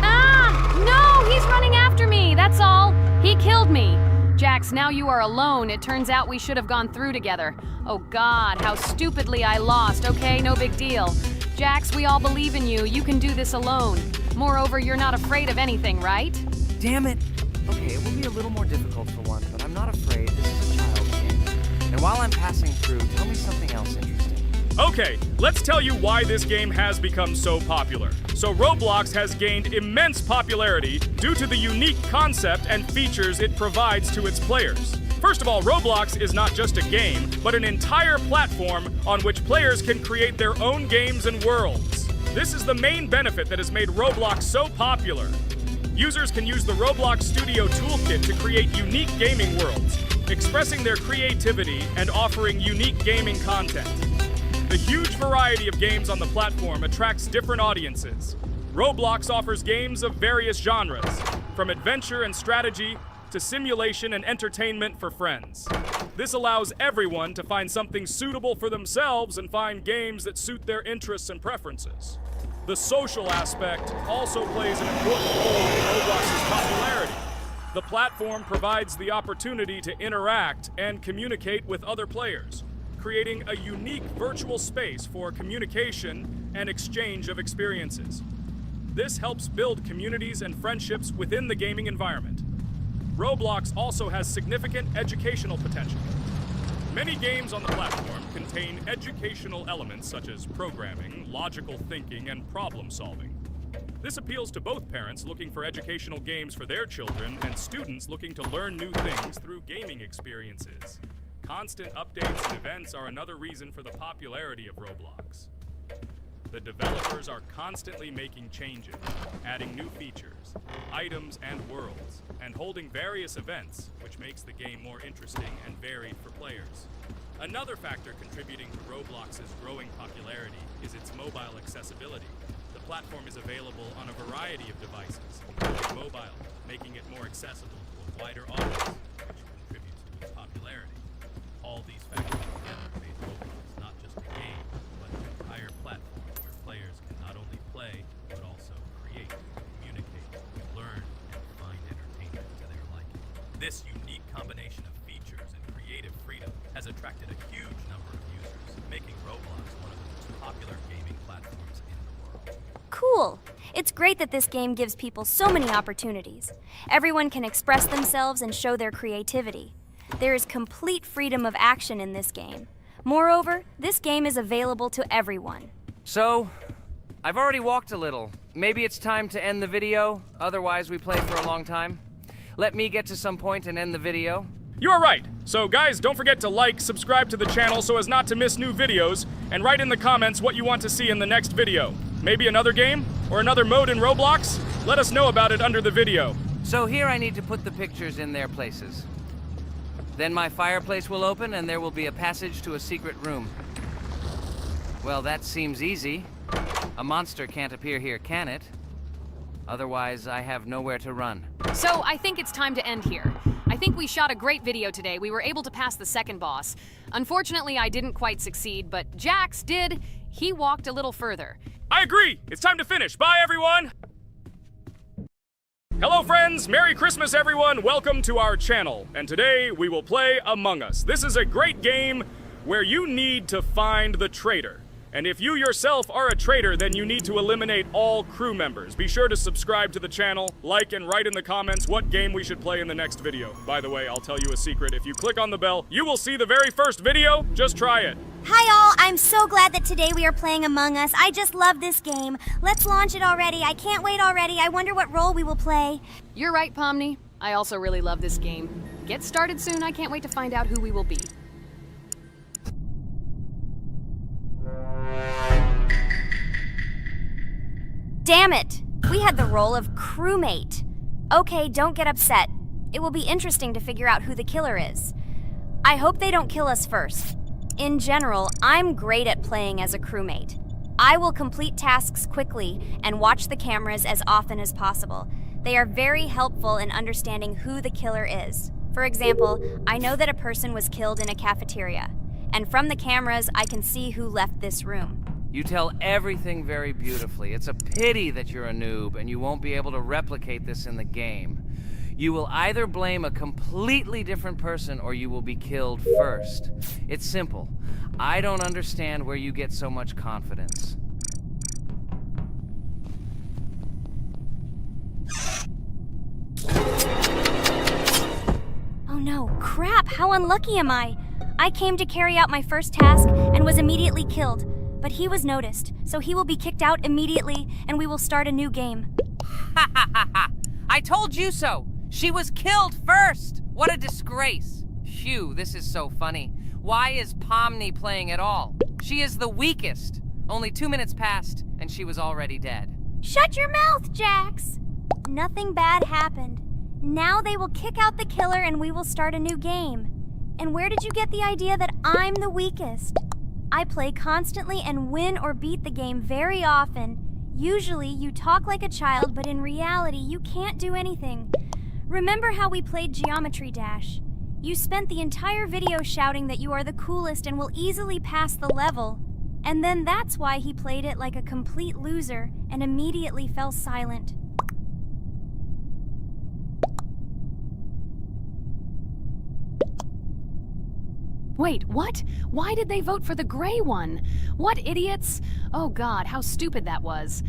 Ah! No! He's running after me! That's all! He killed me! Jax, now you are alone. It turns out we should have gone through together. Oh God, how stupidly I lost. Okay, no big deal. Jax, we all believe in you. You can do this alone. Moreover, you're not afraid of anything, right? Damn it! Okay, it will be a little more difficult for one, but I'm not afraid. This is a child's game. And while I'm passing through, tell me something else interesting. Okay, let's tell you why this game has become so popular. So Roblox has gained immense popularity due to the unique concept and features it provides to its players. First of all, Roblox is not just a game, but an entire platform on which players can create their own games and worlds. This is the main benefit that has made Roblox so popular. Users can use the Roblox Studio Toolkit to create unique gaming worlds, expressing their creativity and offering unique gaming content. The huge variety of games on the platform attracts different audiences. Roblox offers games of various genres, from adventure and strategy to simulation and entertainment for friends. This allows everyone to find something suitable for themselves and find games that suit their interests and preferences. The social aspect also plays an important role in Roblox's popularity. The platform provides the opportunity to interact and communicate with other players, creating a unique virtual space for communication and exchange of experiences. This helps build communities and friendships within the gaming environment. Roblox also has significant educational potential. Many games on the platform contain educational elements such as programming, logical thinking, and problem solving. This appeals to both parents looking for educational games for their children and students looking to learn new things through gaming experiences. Constant updates and events are another reason for the popularity of Roblox. The developers are constantly making changes, adding new features, items, and worlds, and holding various events, which makes the game more interesting and varied for players. Another factor contributing to Roblox's growing popularity is its mobile accessibility. The platform is available on a variety of devices, including mobile, making it more accessible to a wider audience, which contributes to its popularity. All these factors together made Roblox not just a game, but an entire platform where players can not only play, but also create, communicate, learn, and find entertainment to their liking. This unique combination of features and creative freedom has attracted a huge number of users, making Roblox one of the most popular gaming platforms in the world. Cool! It's great that this game gives people so many opportunities. Everyone can express themselves and show their creativity. There is complete freedom of action in this game. Moreover, this game is available to everyone. So, I've already walked a little. Maybe it's time to end the video, otherwise we play for a long time. Let me get to some point and end the video. You are right. So guys, don't forget to like, subscribe to the channel so as not to miss new videos, and write in the comments what you want to see in the next video. Maybe another game? Or another mode in Roblox? Let us know about it under the video. So here I need to put the pictures in their places. Then my fireplace will open and there will be a passage to a secret room. Well, that seems easy. A monster can't appear here, can it? Otherwise, I have nowhere to run. So I think it's time to end here. I think we shot a great video today. We were able to pass the second boss. Unfortunately, I didn't quite succeed, but Jax did. He walked a little further. I agree! It's time to finish. Bye, everyone! Hello, friends! Merry Christmas, everyone! Welcome to our channel. And today, we will play Among Us. This is a great game where you need to find the traitor. And if you yourself are a traitor, then you need to eliminate all crew members. Be sure to subscribe to the channel, like, and write in the comments what game we should play in the next video. By the way, I'll tell you a secret. If you click on the bell, you will see the very first video. Just try it. Hi all, I'm so glad that today we are playing Among Us. I just love this game. Let's launch it already. I can't wait already. I wonder what role we will play. You're right, Pomni. I also really love this game. Get started soon. I can't wait to find out who we will be. Damn it! We had the role of crewmate. Okay, don't get upset. It will be interesting to figure out who the killer is. I hope they don't kill us first. In general, I'm great at playing as a crewmate. I will complete tasks quickly and watch the cameras as often as possible. They are very helpful in understanding who the killer is. For example, I know that a person was killed in a cafeteria, and from the cameras, I can see who left this room. You tell everything very beautifully. It's a pity that you're a noob and you won't be able to replicate this in the game. You will either blame a completely different person or you will be killed first. It's simple. I don't understand where you get so much confidence. Oh no, crap, how unlucky am I? I came to carry out my first task and was immediately killed. But he was noticed, so he will be kicked out immediately, and we will start a new game. Ha ha ha ha! I told you so! She was killed first! What a disgrace! Phew, this is so funny. Why is Pomni playing at all? She is the weakest. Only 2 minutes passed, and she was already dead. Shut your mouth, Jax! Nothing bad happened. Now they will kick out the killer and we will start a new game. And where did you get the idea that I'm the weakest? I play constantly and win or beat the game very often. Usually, you talk like a child, but in reality, you can't do anything. Remember how we played Geometry Dash? You spent the entire video shouting that you are the coolest and will easily pass the level. And then that's why he played it like a complete loser and immediately fell silent. Wait, what? Why did they vote for the gray one? What idiots? Oh god, how stupid that was.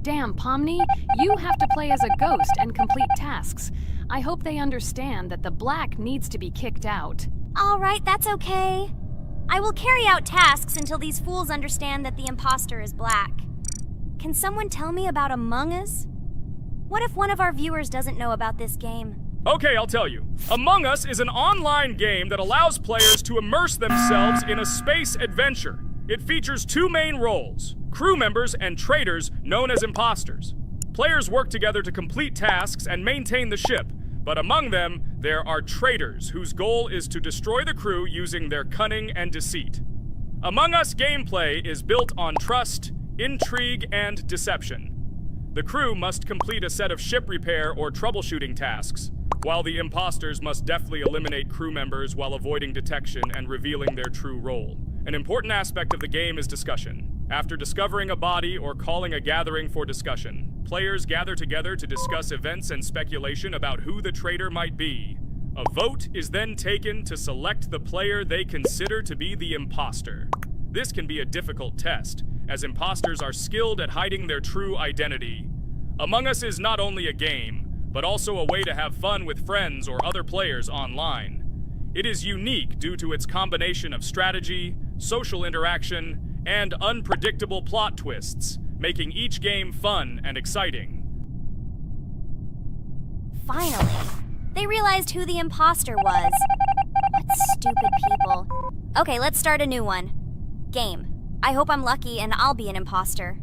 Damn, Pomni, you have to play as a ghost and complete tasks. I hope they understand that the black needs to be kicked out. All right, that's okay. I will carry out tasks until these fools understand that the imposter is black. Can someone tell me about Among Us? What if one of our viewers doesn't know about this game? Okay, I'll tell you. Among Us is an online game that allows players to immerse themselves in a space adventure. It features two main roles, crew members and traitors known as imposters. Players work together to complete tasks and maintain the ship, but among them, there are traitors whose goal is to destroy the crew using their cunning and deceit. Among Us gameplay is built on trust, intrigue, and deception. The crew must complete a set of ship repair or troubleshooting tasks, while the imposters must deftly eliminate crew members while avoiding detection and revealing their true role. An important aspect of the game is discussion. After discovering a body or calling a gathering for discussion, players gather together to discuss events and speculation about who the traitor might be. A vote is then taken to select the player they consider to be the imposter. This can be a difficult test, as imposters are skilled at hiding their true identity. Among Us is not only a game, but also a way to have fun with friends or other players online. It is unique due to its combination of strategy, social interaction, and unpredictable plot twists, making each game fun and exciting. Finally, they realized who the imposter was. What stupid people. Okay, let's start a new one. Game. I hope I'm lucky and I'll be an imposter.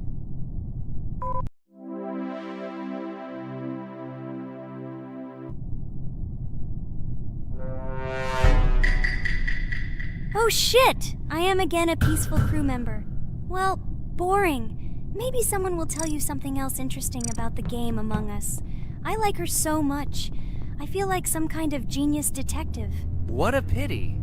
Oh shit! I am again a peaceful crew member. Well, boring. Maybe someone will tell you something else interesting about the game Among Us. I like her so much. I feel like some kind of genius detective. What a pity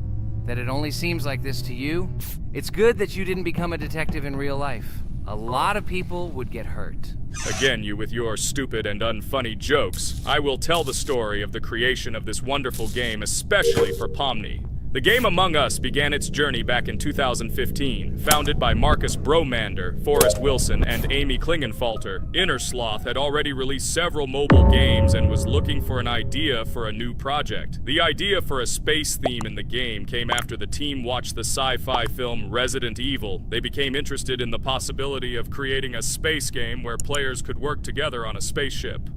that it only seems like this to you. It's good that you didn't become a detective in real life. A lot of people would get hurt. Again, you with your stupid and unfunny jokes. I will tell the story of the creation of this wonderful game, especially for Pomni. The game Among Us began its journey back in 2015. Founded by Marcus Bromander, Forrest Wilson, and Amy Klingenfalter, Innersloth had already released several mobile games and was looking for an idea for a new project. The idea for a space theme in the game came after the team watched the sci-fi film Resident Evil. They became interested in the possibility of creating a space game where players could work together on a spaceship.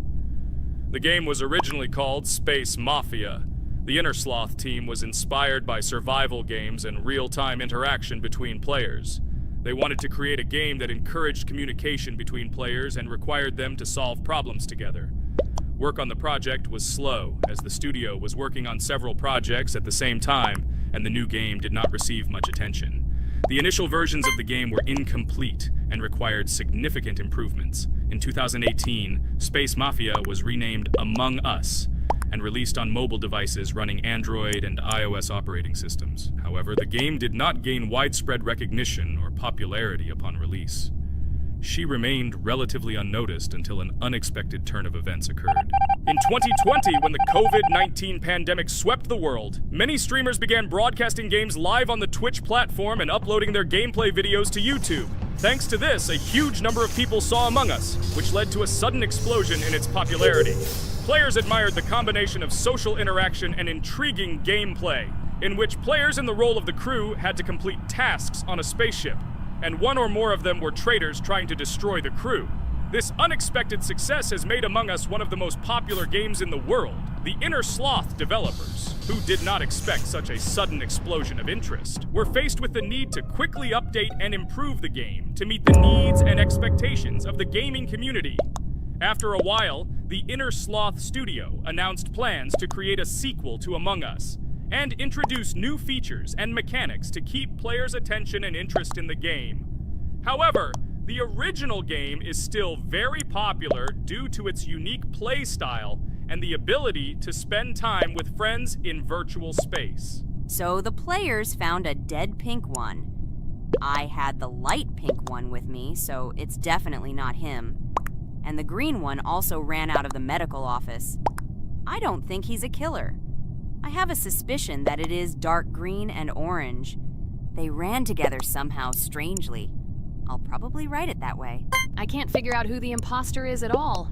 The game was originally called Space Mafia. The Innersloth team was inspired by survival games and real-time interaction between players. They wanted to create a game that encouraged communication between players and required them to solve problems together. Work on the project was slow, as the studio was working on several projects at the same time, and the new game did not receive much attention. The initial versions of the game were incomplete and required significant improvements. In 2018, Space Mafia was renamed Among Us, and released on mobile devices running Android and iOS operating systems. However, the game did not gain widespread recognition or popularity upon release. She remained relatively unnoticed until an unexpected turn of events occurred. In 2020, when the COVID-19 pandemic swept the world, many streamers began broadcasting games live on the Twitch platform and uploading their gameplay videos to YouTube. Thanks to this, a huge number of people saw Among Us, which led to a sudden explosion in its popularity. Players admired the combination of social interaction and intriguing gameplay, in which players in the role of the crew had to complete tasks on a spaceship, and one or more of them were traitors trying to destroy the crew. This unexpected success has made Among Us one of the most popular games in the world. The Innersloth developers, who did not expect such a sudden explosion of interest, were faced with the need to quickly update and improve the game to meet the needs and expectations of the gaming community. After a while, the Innersloth studio announced plans to create a sequel to Among Us and introduce new features and mechanics to keep players' attention and interest in the game. However, The original game is still very popular due to its unique play style and the ability to spend time with friends in virtual space. So the players found a dead pink one. I had the light pink one with me, so it's definitely not him. And the green one also ran out of the medical office. I don't think he's a killer. I have a suspicion that it is dark green and orange. They ran together somehow strangely. I'll probably write it that way. I can't figure out who the imposter is at all.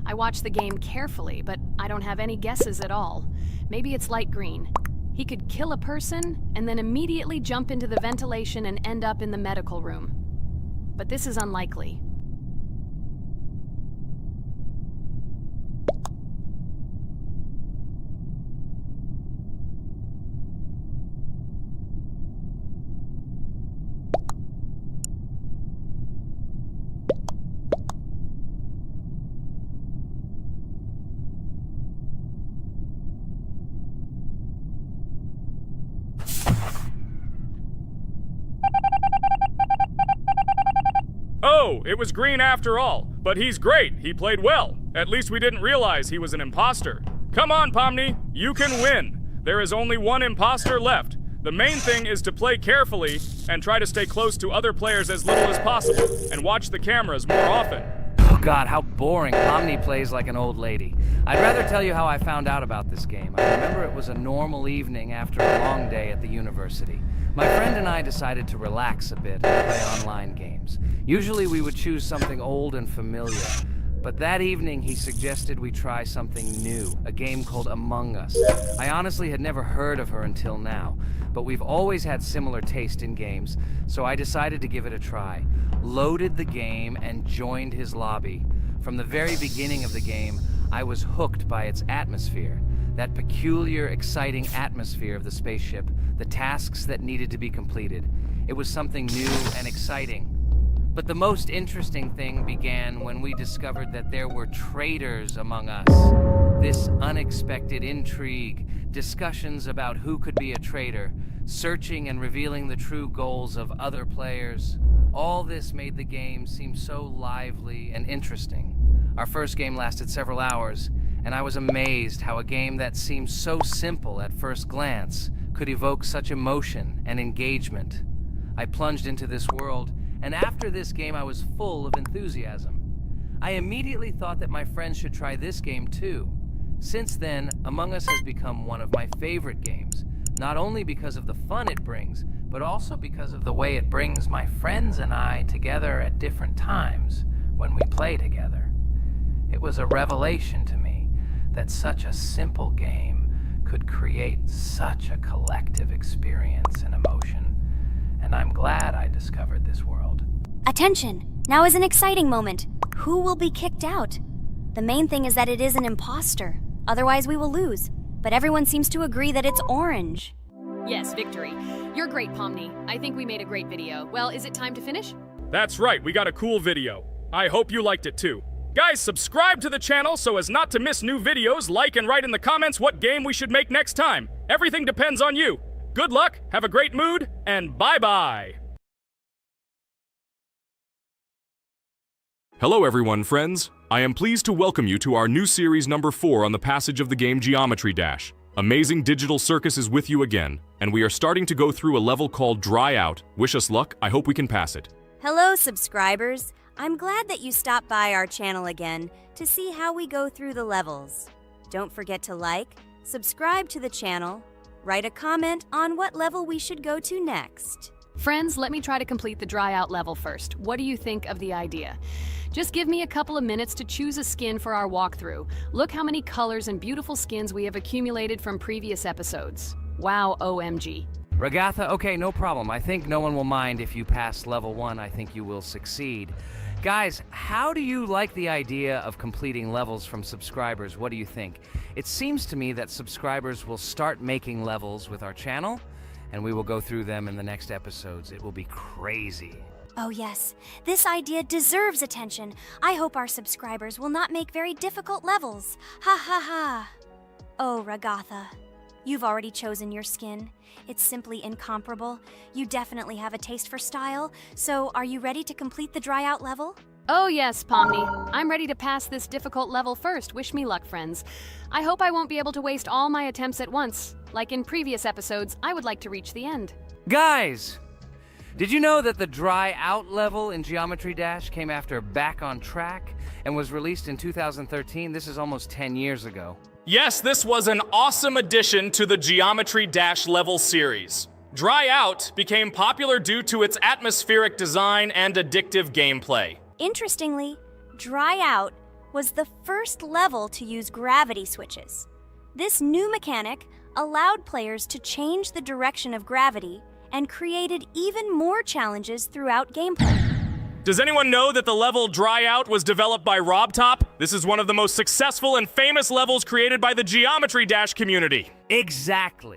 I watched the game carefully, but I don't have any guesses at all. Maybe it's light green. He could kill a person and then immediately jump into the ventilation and end up in the medical room. But this is unlikely. Oh, it was green after all. But he's great. He played well. At least we didn't realize he was an imposter. Come on, Pomni. You can win. There is only one imposter left. The main thing is to play carefully and try to stay close to other players as little as possible and watch the cameras more often. Oh God, how boring. Pomni plays like an old lady. I'd rather tell you how I found out about this game. I remember it was a normal evening after a long day at the university. My friend and I decided to relax a bit and play online games. Usually we would choose something old and familiar, but that evening he suggested we try something new, a game called Among Us. I honestly had never heard of her until now, but we've always had similar taste in games, so I decided to give it a try. Loaded the game and joined his lobby. From the very beginning of the game, I was hooked by its atmosphere. That peculiar, exciting atmosphere of the spaceship, the tasks that needed to be completed. It was something new and exciting. But the most interesting thing began when we discovered that there were traitors among us. This unexpected intrigue, discussions about who could be a traitor, searching and revealing the true goals of other players. All this made the game seem so lively and interesting. Our first game lasted several hours, and I was amazed how a game that seemed so simple at first glance could evoke such emotion and engagement. I plunged into this world, and after this game I was full of enthusiasm. I immediately thought that my friends should try this game too. Since then, Among Us has become one of my favorite games, not only because of the fun it brings, but also because of the way it brings my friends and I together at different times when we play together. It was a revelation to me that such a simple game could create such a collective experience and emotion, and I'm glad I discovered this world. Attention! Now is an exciting moment. Who will be kicked out? The main thing is that it is an imposter. Otherwise we will lose. But everyone seems to agree that it's orange. Yes, victory. You're great, Pomni. I think we made a great video. Well, is it time to finish? That's right, we got a cool video. I hope you liked it too. Guys, subscribe to the channel so as not to miss new videos, like and write in the comments what game we should make next time. Everything depends on you. Good luck, have a great mood, and bye-bye. Hello everyone, friends. I am pleased to welcome you to our new series number 4 on the passage of the game Geometry Dash. Amazing Digital Circus is with you again, and we are starting to go through a level called Dry Out. Wish us luck, I hope we can pass it. Hello, subscribers. I'm glad that you stopped by our channel again to see how we go through the levels. Don't forget to like, subscribe to the channel, write a comment on what level we should go to next. Friends, let me try to complete the Dry Out level first. What do you think of the idea? Just give me a couple of minutes to choose a skin for our walkthrough. Look how many colors and beautiful skins we have accumulated from previous episodes. Wow, OMG. Ragatha, okay, no problem. I think no one will mind if you pass level 1. I think you will succeed. Guys, how do you like the idea of completing levels from subscribers? What do you think? It seems to me that subscribers will start making levels with our channel, and we will go through them in the next episodes. It will be crazy. Oh yes, this idea deserves attention. I hope our subscribers will not make very difficult levels. Ha ha ha. Oh, Ragatha. You've already chosen your skin. It's simply incomparable. You definitely have a taste for style. So, are you ready to complete the dry out level? Oh yes, Pomni. I'm ready to pass this difficult level first. Wish me luck, friends. I hope I won't be able to waste all my attempts at once. Like in previous episodes, I would like to reach the end. Guys! Did you know that the dry out level in Geometry Dash came after Back on Track and was released in 2013? This is almost 10 years ago. Yes, this was an awesome addition to the Geometry Dash level series. Dry Out became popular due to its atmospheric design and addictive gameplay. Interestingly, Dry Out was the first level to use gravity switches. This new mechanic allowed players to change the direction of gravity and created even more challenges throughout gameplay. Does anyone know that the level Dry Out was developed by RobTop? This is one of the most successful and famous levels created by the Geometry Dash community. Exactly.